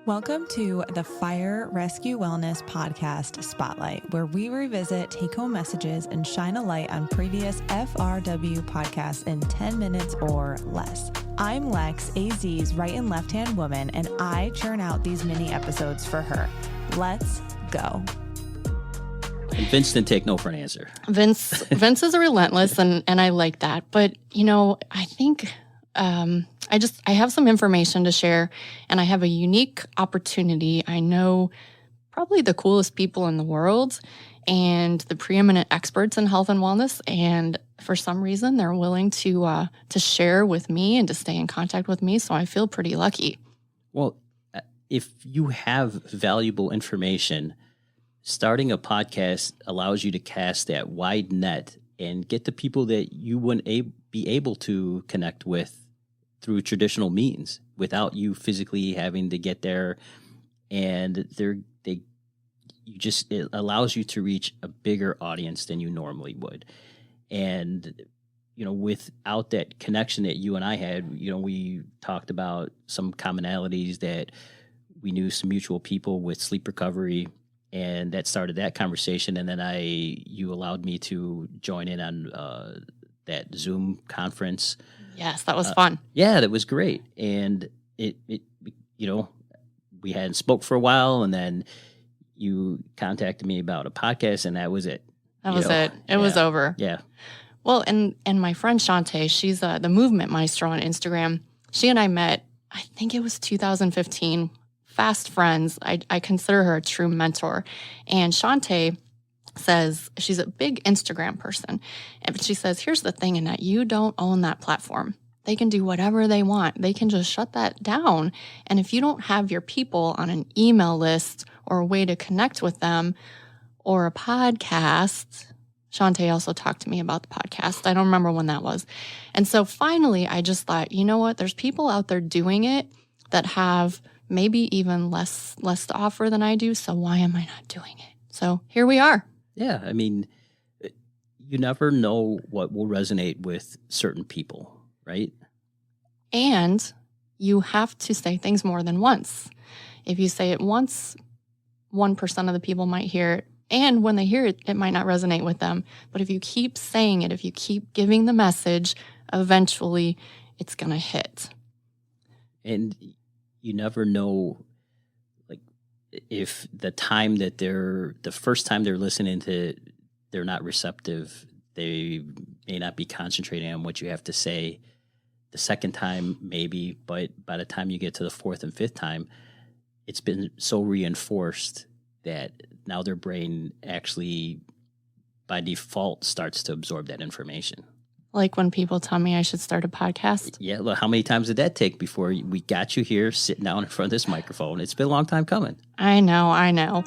Welcome to the Fire Rescue Wellness Podcast Spotlight, where we revisit take-home messages and shine a light on previous FRW podcasts in 10 minutes or less. I'm Lex, AZ's right and left-hand woman, and I churn out these mini episodes for her. Let's go. And Vince didn't take no for an answer. Vince is a relentless, and I like that. But, I think I have some information to share, and I have a unique opportunity. I know probably the coolest people in the world and the preeminent experts in health and wellness, and for some reason, they're willing to share with me and to stay in contact with me, so I feel pretty lucky. Well, if you have valuable information, starting a podcast allows you to cast that wide net and get the people that you wouldn't be able to connect with through traditional means without you physically having to get there. And it allows you to reach a bigger audience than you normally would. And, without that connection that you and I had, we talked about some commonalities that we knew some mutual people with sleep recovery, and that started that conversation. And then you allowed me to join in on that Zoom conference. Yes, that was fun. Yeah, that was great. And it we hadn't spoke for a while, and then you contacted me about a podcast, and that was it. That was it. It was over. Yeah. Well, and my friend Shantae, she's the movement maestro on Instagram. She and I met, I think it was 2015, fast friends. I consider her a true mentor. And Shantae says she's a big Instagram person. But she says, here's the thing, Annette, you don't own that platform. They can do whatever they want. They can just shut that down. And if you don't have your people on an email list or a way to connect with them or a podcast, Shantae also talked to me about the podcast. I don't remember when that was. And so finally, I just thought, you know what? There's people out there doing it that have maybe even less to offer than I do. So why am I not doing it? So here we are. Yeah, I mean, you never know what will resonate with certain people, right? And you have to say things more than once. If you say it once, 1% of the people might hear it. And when they hear it, it might not resonate with them. But if you keep saying it, if you keep giving the message, eventually it's going to hit. And you never know, like, if the first time they're listening to it, they're not receptive. They may not be concentrating on what you have to say. The second time, maybe, but by the time you get to the fourth and fifth time, it's been so reinforced that now their brain actually, by default, starts to absorb that information. Like when people tell me I should start a podcast. Yeah, look, how many times did that take before we got you here sitting down in front of this microphone? It's been a long time coming. I know.